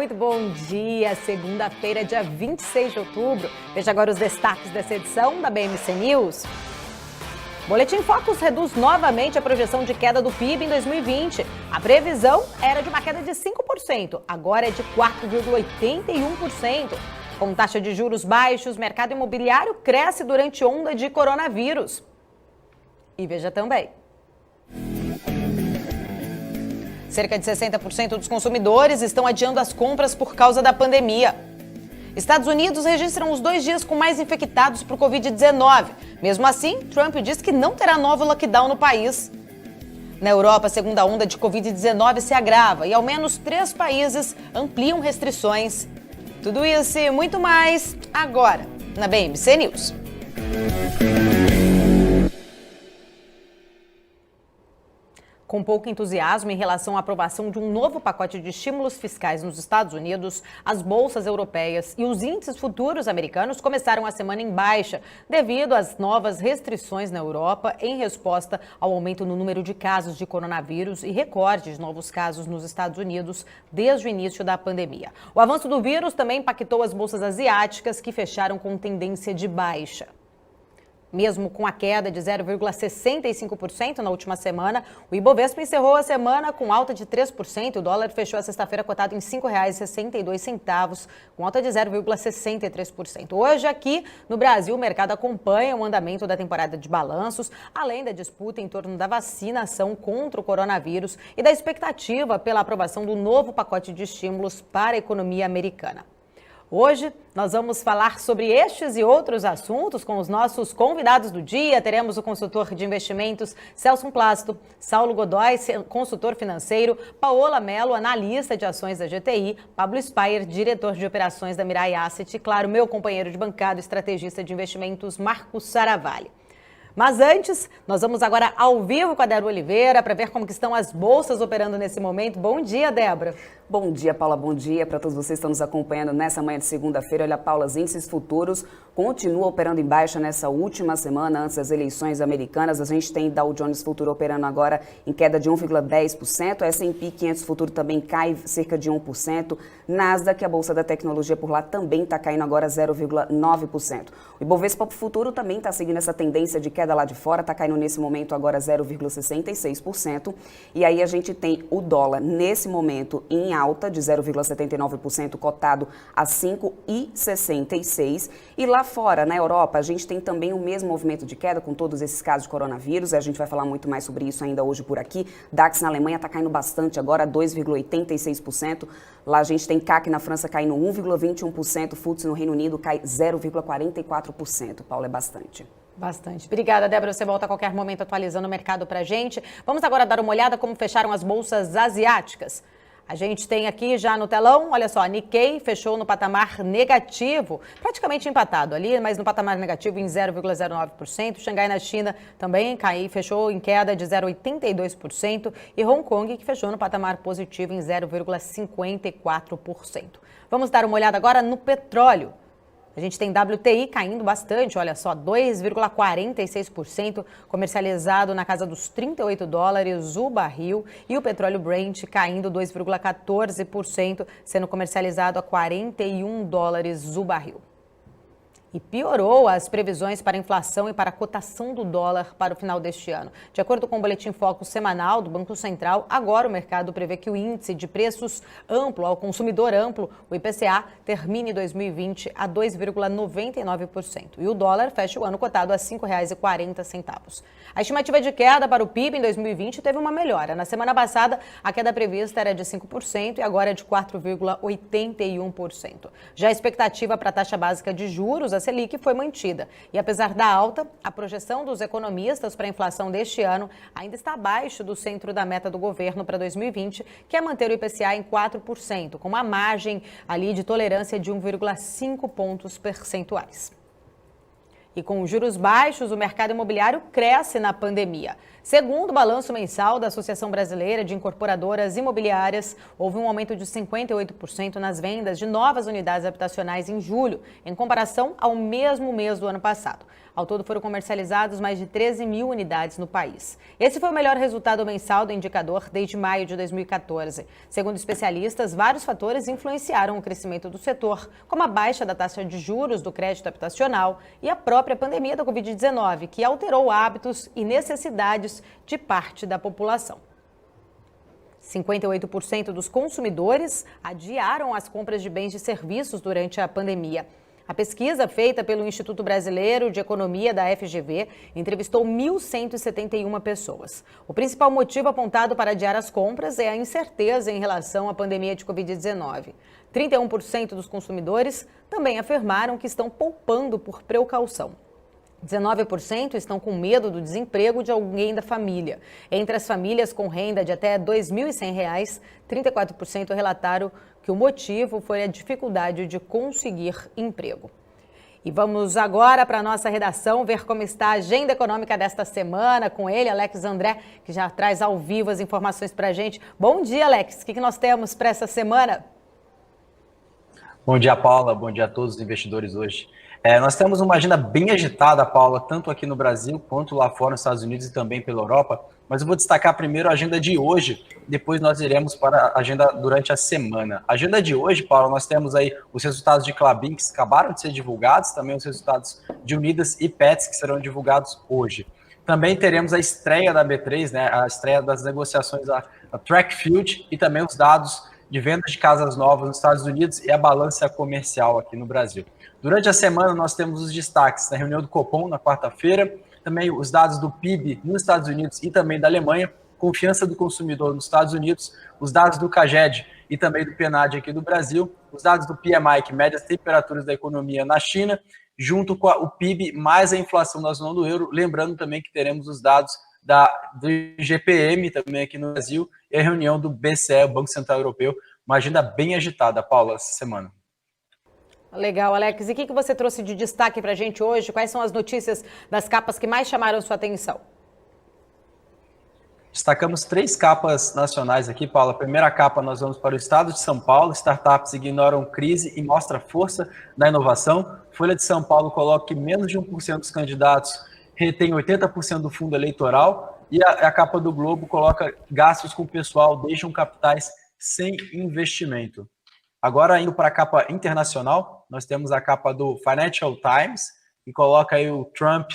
muito bom dia. Segunda-feira, dia 26 de outubro. Veja agora os destaques dessa edição da BMC News. Boletim Focus reduz novamente a projeção de queda do PIB em 2020. A previsão era de uma queda de 5%, agora é de 4,81%. Com taxa de juros baixos, o mercado imobiliário cresce durante onda de coronavírus. E veja também. Cerca de 60% dos consumidores estão adiando as compras por causa da pandemia. Estados Unidos registram os 2 dias com mais infectados por Covid-19. Mesmo assim, Trump diz que não terá novo lockdown no país. Na Europa, a segunda onda de Covid-19 se agrava e ao menos 3 países ampliam restrições. Tudo isso e muito mais agora na BMC News. Com pouco entusiasmo em relação à aprovação de um novo pacote de estímulos fiscais nos Estados Unidos, as bolsas europeias e os índices futuros americanos começaram a semana em baixa, devido às novas restrições na Europa em resposta ao aumento no número de casos de coronavírus e recorde de novos casos nos Estados Unidos desde o início da pandemia. O avanço do vírus também impactou as bolsas asiáticas, que fecharam com tendência de baixa. Mesmo com a queda de 0,65% na última semana, o Ibovespa encerrou a semana com alta de 3%. O dólar fechou a sexta-feira cotado em R$ 5,62, com alta de 0,63%. Hoje, aqui no Brasil, o mercado acompanha o andamento da temporada de balanços, além da disputa em torno da vacinação contra o coronavírus e da expectativa pela aprovação do novo pacote de estímulos para a economia americana. Hoje, nós vamos falar sobre estes e outros assuntos com os nossos convidados do dia. Teremos o consultor de investimentos Celso Plácido, Saulo Godoy, consultor financeiro, Paola Mello, analista de ações da GTI, Pablo Speyer, diretor de operações da Mirai Asset e, claro, meu companheiro de bancada, estrategista de investimentos, Marcos Saravalli. Mas antes, nós vamos agora ao vivo com a Débora Oliveira para ver como que estão as bolsas operando nesse momento. Bom dia, Débora. Bom dia, Paula. Bom dia para todos vocês que estão nos acompanhando nessa manhã de segunda-feira. Olha, Paula, os índices futuros continuam operando em baixa nessa última semana antes das eleições americanas. A gente tem Dow Jones Futuro operando agora em queda de 1,10%. A S&P 500 Futuro também cai cerca de 1%. Nasdaq, a Bolsa da Tecnologia por lá, também está caindo agora 0,9%. O Ibovespa Futuro também está seguindo essa tendência de queda lá de fora, está caindo nesse momento agora 0,66%. E aí a gente tem o dólar nesse momento em alta de 0,79%, cotado a 5,66. E lá fora, na Europa, a gente tem também o mesmo movimento de queda com todos esses casos de coronavírus. A gente vai falar muito mais sobre isso ainda hoje por aqui. DAX na Alemanha está caindo bastante agora, 2,86%. Lá a gente tem CAC na França caindo 1,21%, FTSE no Reino Unido cai 0,44%. Paulo, é bastante. Bastante. Obrigada, Débora. Você volta a qualquer momento atualizando o mercado para a gente. Vamos agora dar uma olhada como fecharam as bolsas asiáticas. A gente tem aqui já no telão, olha só, a Nikkei fechou no patamar negativo, praticamente empatado ali, mas no patamar negativo em 0,09%. Xangai na China também fechou em queda de 0,82%. E Hong Kong que fechou no patamar positivo em 0,54%. Vamos dar uma olhada agora no petróleo. A gente tem WTI caindo bastante, olha só, 2,46%, comercializado na casa dos $38 o barril, e o petróleo Brent caindo 2,14%, sendo comercializado a $41 o barril. E piorou as previsões para a inflação e para a cotação do dólar para o final deste ano. De acordo com o Boletim Focus semanal do Banco Central, agora o mercado prevê que o índice de preços amplo ao consumidor amplo, o IPCA, termine 2020 a 2,99%. E o dólar fecha o ano cotado a R$ 5,40. A estimativa de queda para o PIB em 2020 teve uma melhora. Na semana passada, a queda prevista era de 5% e agora é de 4,81%. Já a expectativa para a taxa básica de juros, a Selic, foi mantida. E apesar da alta, a projeção dos economistas para a inflação deste ano ainda está abaixo do centro da meta do governo para 2020, que é manter o IPCA em 4%, com uma margem ali de tolerância de 1,5 pontos percentuais. E com os juros baixos, o mercado imobiliário cresce na pandemia. Segundo o balanço mensal da Associação Brasileira de Incorporadoras Imobiliárias, houve um aumento de 58% nas vendas de novas unidades habitacionais em julho, em comparação ao mesmo mês do ano passado. Ao todo, foram comercializados mais de 13 mil unidades no país. Esse foi o melhor resultado mensal do indicador desde maio de 2014. Segundo especialistas, vários fatores influenciaram o crescimento do setor, como a baixa da taxa de juros do crédito habitacional e a própria pandemia da Covid-19, que alterou hábitos e necessidades de parte da população. 58% dos consumidores adiaram as compras de bens e serviços durante a pandemia. A pesquisa feita pelo Instituto Brasileiro de Economia da FGV entrevistou 1.171 pessoas. O principal motivo apontado para adiar as compras é a incerteza em relação à pandemia de Covid-19. 31% dos consumidores também afirmaram que estão poupando por precaução. 19% estão com medo do desemprego de alguém da família. Entre as famílias com renda de até R$ 2.100, 34% relataram que o motivo foi a dificuldade de conseguir emprego. E vamos agora para a nossa redação ver como está a agenda econômica desta semana com ele, Alex André, que já traz ao vivo as informações para a gente. Bom dia, Alex. O que nós temos para essa semana? Bom dia, Paula. Bom dia a todos os investidores hoje. Nós temos uma agenda bem agitada, Paula, tanto aqui no Brasil quanto lá fora nos Estados Unidos e também pela Europa. Mas eu vou destacar primeiro a agenda de hoje, depois nós iremos para a agenda durante a semana. A agenda de hoje, Paula, nós temos aí os resultados de Klabin, que acabaram de ser divulgados, também os resultados de Unidas e Petz, que serão divulgados hoje. Também teremos a estreia da B3, né, a estreia das negociações da Trackfield e também os dados de vendas de casas novas nos Estados Unidos e a balança comercial aqui no Brasil. Durante a semana, nós temos os destaques na reunião do Copom, na quarta-feira, também os dados do PIB nos Estados Unidos e também da Alemanha, confiança do consumidor nos Estados Unidos, os dados do CAGED e também do PNAD aqui do Brasil, os dados do PMI, que mede as temperaturas da economia na China, junto com o PIB mais a inflação da zona do euro, lembrando também que teremos os dados do IGPM também aqui no Brasil e a reunião do BCE, o Banco Central Europeu, uma agenda bem agitada, Paula, essa semana. Legal, Alex. E o que você trouxe de destaque para a gente hoje? Quais são as notícias das capas que mais chamaram sua atenção? Destacamos 3 capas nacionais aqui, Paula. A primeira capa, nós vamos para o estado de São Paulo. Startups ignoram crise e mostra força da inovação. Folha de São Paulo coloca que menos de 1% dos candidatos retém 80% do fundo eleitoral. E a capa do Globo coloca gastos com o pessoal deixam capitais sem investimento. Agora, indo para a capa internacional, nós temos a capa do Financial Times, que coloca aí o Trump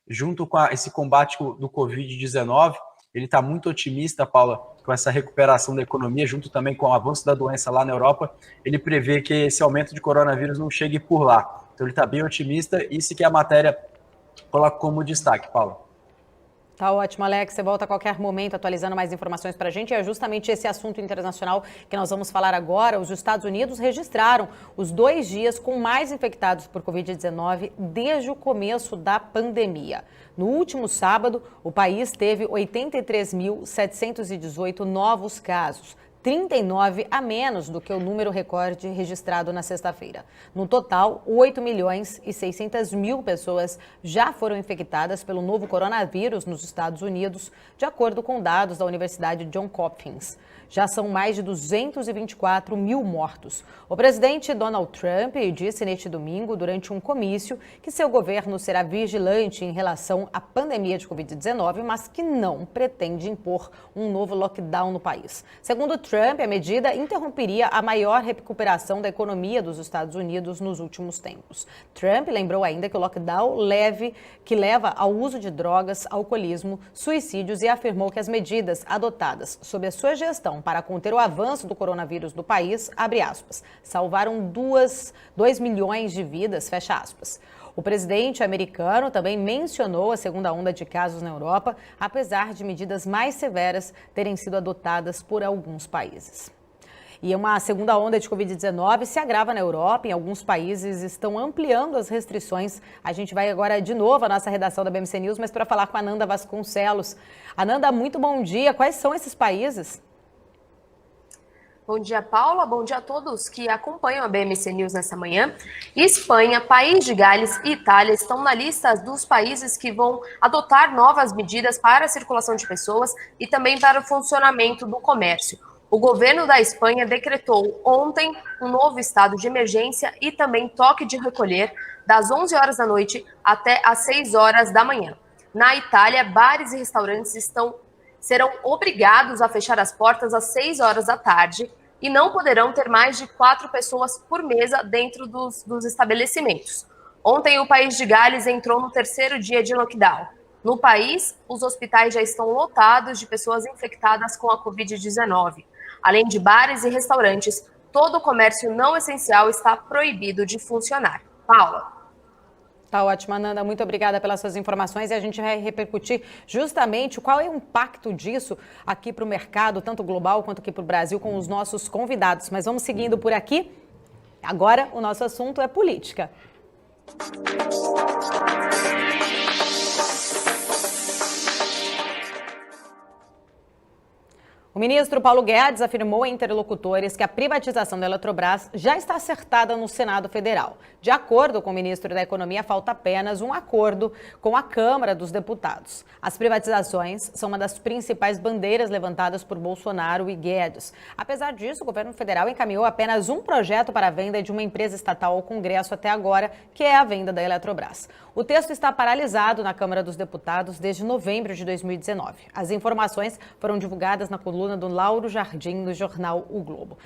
junto com esse combate do Covid-19. Ele está muito otimista, Paula, com essa recuperação da economia, junto também com o avanço da doença lá na Europa. Ele prevê que esse aumento de coronavírus não chegue por lá. Então, ele está bem otimista. Isso que a matéria coloca como destaque, Paula. Tá ótimo, Alex. Você volta a qualquer momento atualizando mais informações para a gente. E é justamente esse assunto internacional que nós vamos falar agora. Os Estados Unidos registraram os 2 dias com mais infectados por Covid-19 desde o começo da pandemia. No último sábado, o país teve 83.718 novos casos, 39 a menos do que o número recorde registrado na sexta-feira. No total, 8.600.000 pessoas já foram infectadas pelo novo coronavírus nos Estados Unidos, de acordo com dados da Universidade Johns Hopkins. Já são mais de 224 mil mortos. O presidente Donald Trump disse neste domingo, durante um comício, que seu governo será vigilante em relação à pandemia de Covid-19, mas que não pretende impor um novo lockdown no país. Segundo Trump, a medida interromperia a maior recuperação da economia dos Estados Unidos nos últimos tempos. Trump lembrou ainda que o lockdown leva ao uso de drogas, alcoolismo, suicídios e afirmou que as medidas adotadas sob a sua gestão para conter o avanço do coronavírus no país, abre aspas, salvaram 2 milhões de vidas, fecha aspas. O presidente americano também mencionou a segunda onda de casos na Europa, apesar de medidas mais severas terem sido adotadas por alguns países. E uma segunda onda de Covid-19 se agrava na Europa. Em alguns países estão ampliando as restrições. A gente vai agora de novo à nossa redação da BMC News, mas para falar com a Ananda Vasconcelos. Ananda, muito bom dia. Quais são esses países? Bom dia, Paula. Bom dia a todos que acompanham a BMC News nessa manhã. Espanha, País de Gales e Itália estão na lista dos países que vão adotar novas medidas para a circulação de pessoas e também para o funcionamento do comércio. O governo da Espanha decretou ontem um novo estado de emergência e também toque de recolher das 11 horas da noite até às 6 horas da manhã. Na Itália, bares e restaurantes serão obrigados a fechar as portas às 6 horas da tarde e não poderão ter mais de 4 pessoas por mesa dentro dos estabelecimentos. Ontem, o País de Gales entrou no 3º dia de lockdown. No país, os hospitais já estão lotados de pessoas infectadas com a Covid-19. Além de bares e restaurantes, todo o comércio não essencial está proibido de funcionar. Paula. Tá ótimo, Ananda. Muito obrigada pelas suas informações e a gente vai repercutir justamente qual é o impacto disso aqui para o mercado, tanto global quanto aqui para o Brasil, com os nossos convidados. Mas vamos seguindo por aqui. Agora, o nosso assunto é política. O ministro Paulo Guedes afirmou a interlocutores que a privatização da Eletrobras já está acertada no Senado Federal. De acordo com o ministro da Economia, falta apenas um acordo com a Câmara dos Deputados. As privatizações são uma das principais bandeiras levantadas por Bolsonaro e Guedes. Apesar disso, o governo federal encaminhou apenas um projeto para a venda de uma empresa estatal ao Congresso até agora, que é a venda da Eletrobras. O texto está paralisado na Câmara dos Deputados desde novembro de 2019. As informações foram divulgadas na coluna do Lauro Jardim, no jornal O Globo.